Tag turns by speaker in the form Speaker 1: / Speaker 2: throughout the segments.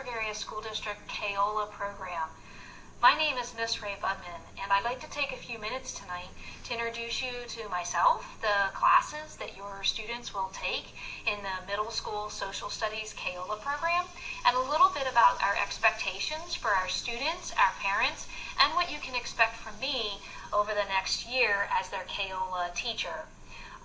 Speaker 1: Pittsburgh Area School District CAOLA program. My name is Miss Ray-Budman, and I'd like to take a few minutes tonight to introduce you to myself, the classes that your students will take in the Middle School Social Studies CAOLA program, and a little bit about our expectations for our students, our parents, and what you can expect from me over the next year as their CAOLA teacher.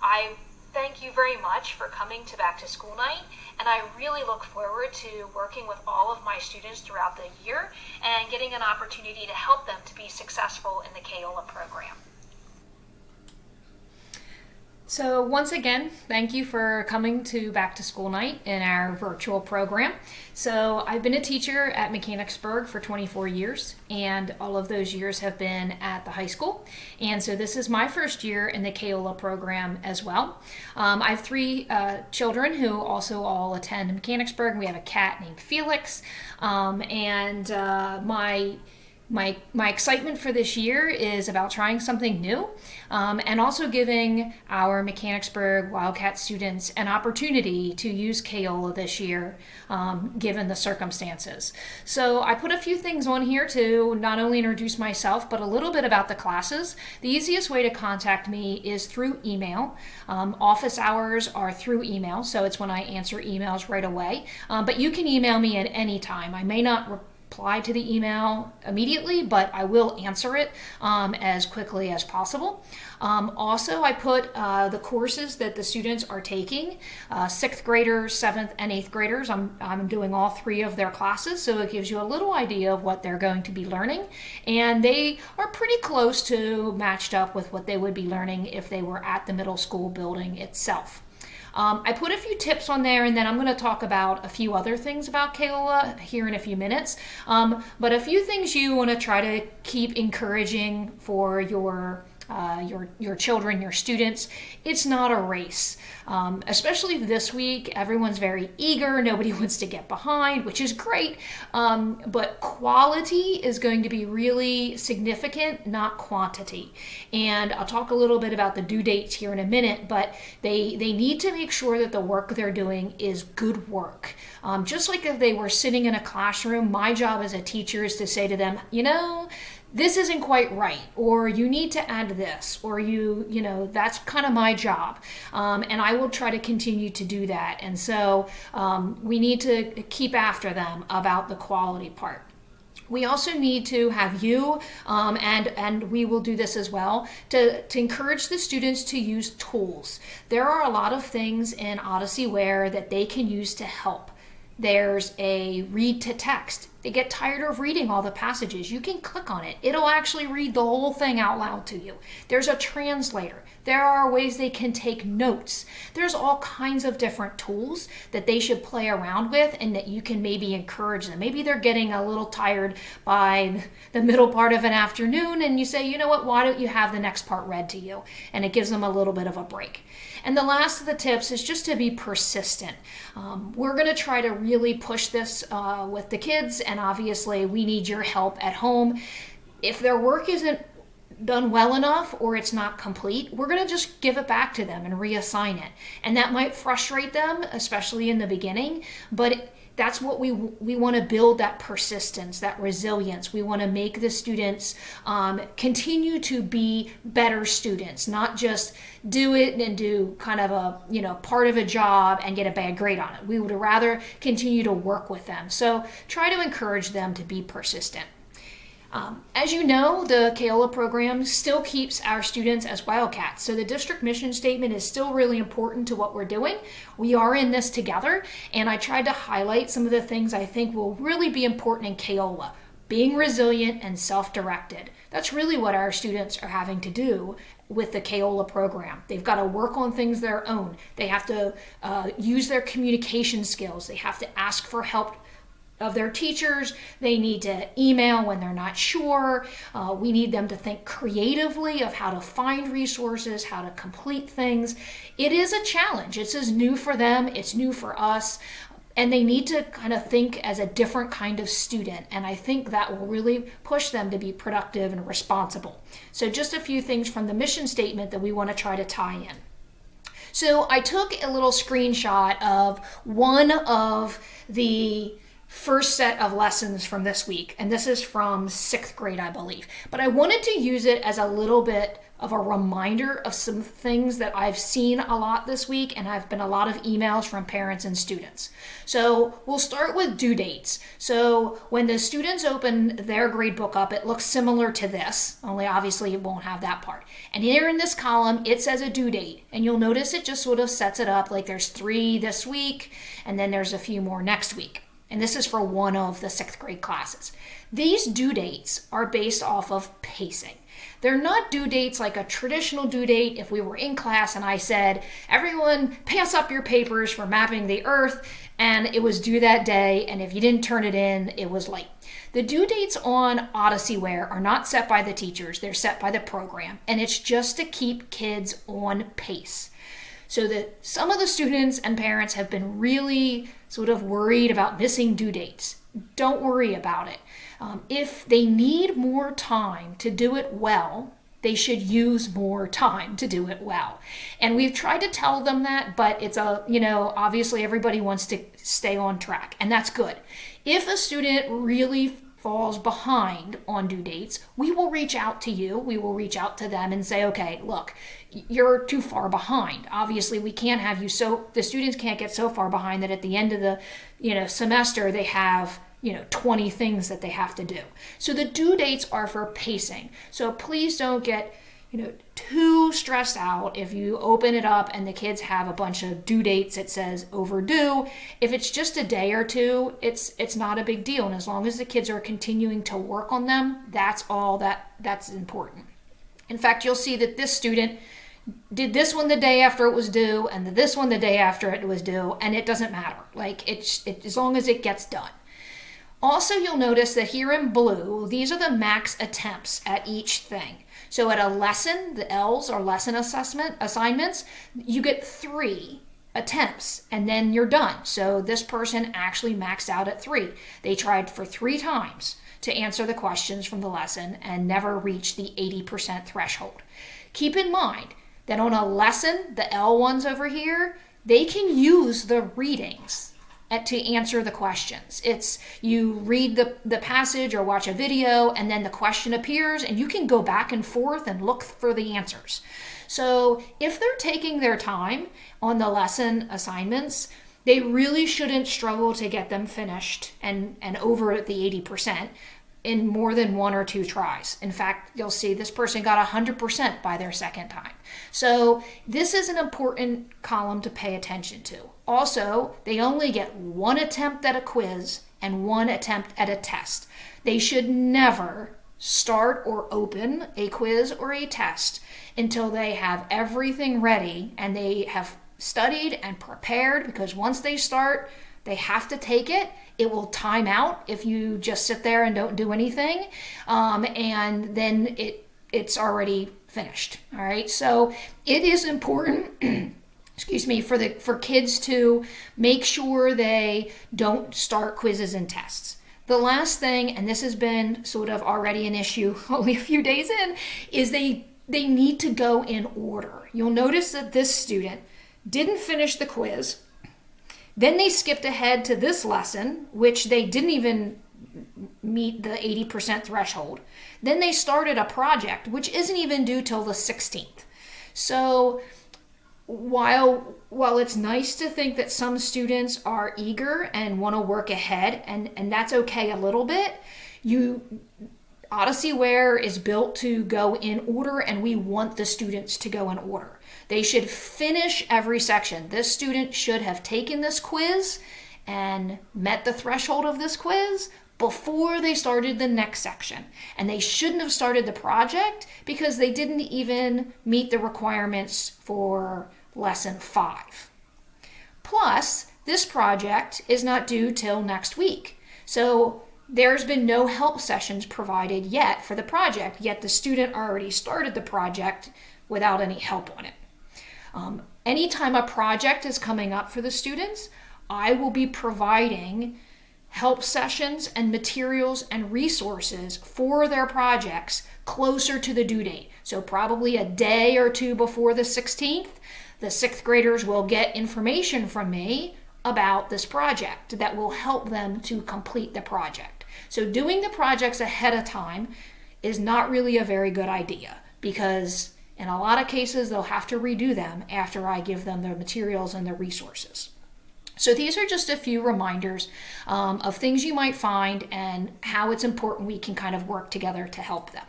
Speaker 1: I thank you very much for coming to Back to School Night, and I really look forward to working with all of my students throughout the year and getting an opportunity to help them to be successful in the CAOLA program.
Speaker 2: So once again, thank you for coming to Back to School Night in our virtual program. So I've been a teacher at Mechanicsburg for 24 years, and all of those years have been at the high school. And so this is my first year in the CAOLA program as well. I have three children who also all attend Mechanicsburg. We have a cat named Felix, My excitement for this year is about trying something new and also giving our Mechanicsburg Wildcat students an opportunity to use CAOLA this year given the circumstances. So I put a few things on here to not only introduce myself but a little bit about the classes. The easiest way to contact me is through email. Office hours are through email, so it's when I answer emails right away. But you can email me at any time. I may not reply to the email immediately, but I will answer it as quickly as possible. Also, I put the courses that the students are taking, 6th graders, 7th, and 8th graders. I'm doing all three of their classes, so it gives you a little idea of what they're going to be learning, and they are pretty close to matched up with what they would be learning if they were at the middle school building itself. I put a few tips on there, and then I'm going to talk about a few other things about CAOLA here in a few minutes. But a few things you want to try to keep encouraging for your children, your students. It's not a race. Especially this week, everyone's very eager. Nobody wants to get behind, which is great. But quality is going to be really significant, not quantity. And I'll talk a little bit about the due dates here in a minute, but they need to make sure that the work they're doing is good work. Just like if they were sitting in a classroom, my job as a teacher is to say to them, this isn't quite right, or you need to add this, or that's kind of my job. And I will try to continue to do that. And so we need to keep after them about the quality part. We also need to have you, and we will do this as well, to encourage the students to use tools. There are a lot of things in Odyssey Ware that they can use to help. There's a read to text. They get tired of reading all the passages. You can click on it. It'll actually read the whole thing out loud to you. There's a translator. There are ways they can take notes. There's all kinds of different tools that they should play around with and that you can maybe encourage them. Maybe they're getting a little tired by the middle part of an afternoon and you say, you know what, why don't you have the next part read to you? And it gives them a little bit of a break. And the last of the tips is just to be persistent. We're going to try to really push this with the kids, and obviously we need your help at home. If their work isn't done well enough or it's not complete, we're going to just give it back to them and reassign it. And that might frustrate them, especially in the beginning, but that's what we want to build, that persistence, that resilience. We want to make the students continue to be better students, not just do it and do kind of a part of a job and get a bad grade on it. We would rather continue to work with them. So try to encourage them to be persistent. As you know, the CAOLA program still keeps our students as Wildcats. So the district mission statement is still really important to what we're doing. We are in this together, and I tried to highlight some of the things I think will really be important in CAOLA. Being resilient and self-directed. That's really what our students are having to do with the CAOLA program. They've got to work on things their own. They have to use their communication skills. They have to ask for help of their teachers. They need to email when they're not sure. We need them to think creatively of how to find resources, how to complete things. It is a challenge. It's as new for them. It's new for us. And they need to kind of think as a different kind of student. And I think that will really push them to be productive and responsible. So just a few things from the mission statement that we want to try to tie in. So I took a little screenshot of one of the first set of lessons from this week, and this is from 6th grade, I believe. But I wanted to use it as a little bit of a reminder of some things that I've seen a lot this week, and I've been a lot of emails from parents and students. So we'll start with due dates. So when the students open their grade book up, it looks similar to this, only obviously it won't have that part. And here in this column, it says a due date, and you'll notice it just sort of sets it up like there's 3 this week, and then there's a few more next week. And this is for one of the 6th grade classes. These due dates are based off of pacing. They're not due dates like a traditional due date. If we were in class and I said, everyone pass up your papers for mapping the earth, and it was due that day, and if you didn't turn it in, it was late. The due dates on Odysseyware are not set by the teachers, they're set by the program, and it's just to keep kids on pace. So that some of the students and parents have been really sort of worried about missing due dates. Don't worry about it. If they need more time to do it well, they should use more time to do it well. And we've tried to tell them that, but it's obviously everybody wants to stay on track, and that's good. If a student really falls behind on due dates, we will reach out to you. We will reach out to them and say, okay, look, you're too far behind. Obviously, we can't have you the students can't get so far behind that at the end of the, semester they have 20 things that they have to do. So the due dates are for pacing. So please don't get, too stressed out if you open it up and the kids have a bunch of due dates that says overdue. If it's just a day or two, it's not a big deal. And as long as the kids are continuing to work on them, that's all that's important. In fact, you'll see that this student did this one the day after it was due and this one the day after it was due, and it doesn't matter. As long as it gets done. Also, you'll notice that here in blue, these are the max attempts at each thing. So at a lesson, the L's are lesson assignments, you get 3 attempts and then you're done. So this person actually maxed out at 3. They tried for 3 times to answer the questions from the lesson and never reached the 80% threshold. Keep in mind that on a lesson, the L ones over here, they can use the readings to answer the questions. It's you read the passage or watch a video and then the question appears and you can go back and forth and look for the answers. So if they're taking their time on the lesson assignments, they really shouldn't struggle to get them finished and over the 80% in more than 1 or 2 tries. In fact, you'll see this person got 100% by their second time. So this is an important column to pay attention to. Also, they only get 1 attempt at a quiz and 1 attempt at a test. They should never start or open a quiz or a test until they have everything ready and they have studied and prepared, because once they start, they have to take it. It will time out if you just sit there and don't do anything, and then it's already finished. All right, so it is important for kids to make sure they don't start quizzes and tests. The last thing, and this has been sort of already an issue only a few days in, is they need to go in order. You'll notice that this student didn't finish the quiz. Then they skipped ahead to this lesson, which they didn't even meet the 80% threshold. Then they started a project, which isn't even due till the 16th. So while it's nice to think that some students are eager and want to work ahead, and that's okay a little bit, Odysseyware is built to go in order, and we want the students to go in order. They should finish every section. This student should have taken this quiz and met the threshold of this quiz before they started the next section. And they shouldn't have started the project because they didn't even meet the requirements for lesson 5. Plus, this project is not due till next week. So there's been no help sessions provided yet for the project, yet the student already started the project without any help on it. Anytime a project is coming up for the students, I will be providing help sessions and materials and resources for their projects closer to the due date. So probably a day or 2 before the 16th, the 6th graders will get information from me about this project that will help them to complete the project. So doing the projects ahead of time is not really a very good idea, because in a lot of cases they'll have to redo them after I give them the materials and the resources. So these are just a few reminders of things you might find and how it's important we can kind of work together to help them.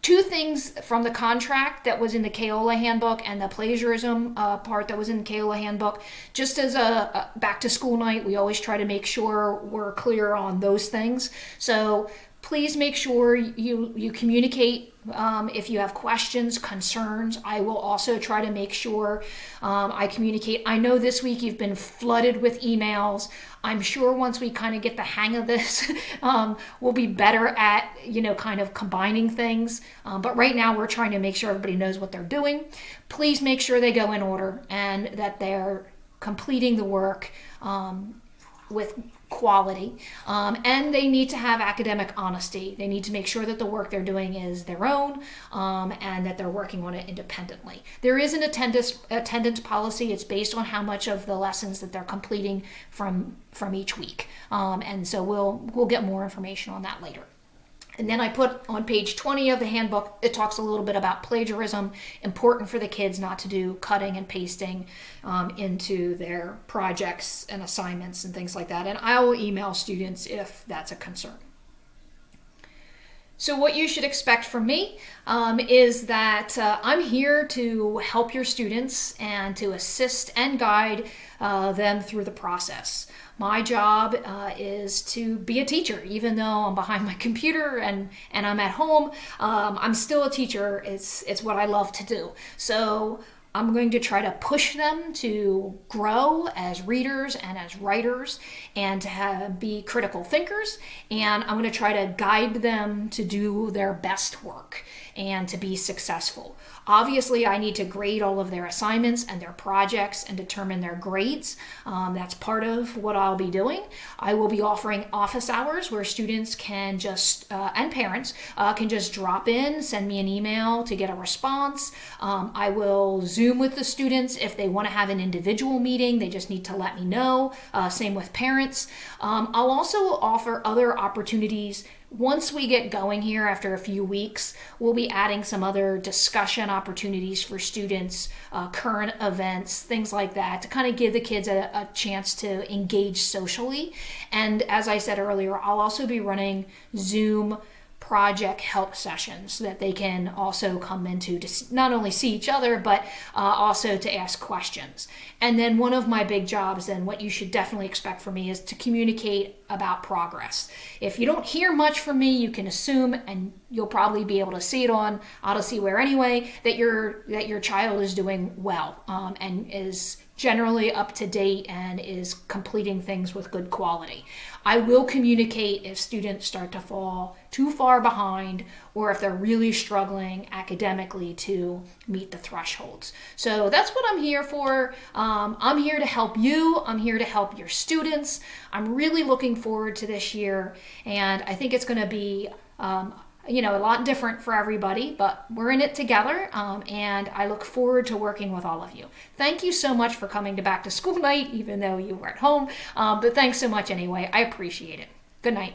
Speaker 2: Two things from the contract that was in the CAOLA handbook and the plagiarism part that was in the CAOLA handbook. Just as a back to school night, we always try to make sure we're clear on those things. So please make sure you communicate if you have questions, concerns. I will also try to make sure I communicate. I know this week you've been flooded with emails. I'm sure once we kind of get the hang of this, we'll be better at, kind of combining things. But right now we're trying to make sure everybody knows what they're doing. Please make sure they go in order and that they're completing the work with quality, and they need to have academic honesty. They need to make sure that the work they're doing is their own, and that they're working on it independently. There is an attendance policy. It's based on how much of the lessons that they're completing from each week, and so we'll get more information on that later. And then I put on page 20 of the handbook, it talks a little bit about plagiarism. Important for the kids not to do cutting and pasting into their projects and assignments and things like that. And I will email students if that's a concern. So what you should expect from me is that I'm here to help your students and to assist and guide them through the process. My job is to be a teacher. Even though I'm behind my computer and I'm at home, I'm still a teacher. It's what I love to do. So I'm going to try to push them to grow as readers and as writers and to be critical thinkers. And I'm going to try to guide them to do their best work and to be successful. Obviously, I need to grade all of their assignments and their projects and determine their grades. That's part of what I'll be doing. I will be offering office hours where students can and parents can just drop in, send me an email to get a response. I will Zoom with the students if they want to have an individual meeting. They just need to let me know. Same with parents. I'll also offer other opportunities. Once we get going here after a few weeks, we'll be adding some other discussion opportunities for students, current events, things like that, to kind of give the kids a chance to engage socially. And as I said earlier, I'll also be running Zoom project help sessions that they can also come into to not only see each other, but also to ask questions. And then one of my big jobs, and what you should definitely expect from me, is to communicate about progress. If you don't hear much from me, you can assume, and you'll probably be able to see it on Odyssey Where anyway, that your child is doing well and is generally up to date and is completing things with good quality. I will communicate if students start to fall too far behind or if they're really struggling academically to meet the thresholds. So that's what I'm here for. I'm here to help you. I'm here to help your students. I'm really looking forward to this year, and I think it's going to be a lot different for everybody, but we're in it together, and I look forward to working with all of you. Thank you so much for coming to back to school night, even though you were at home, but thanks so much anyway. I appreciate it. Good night.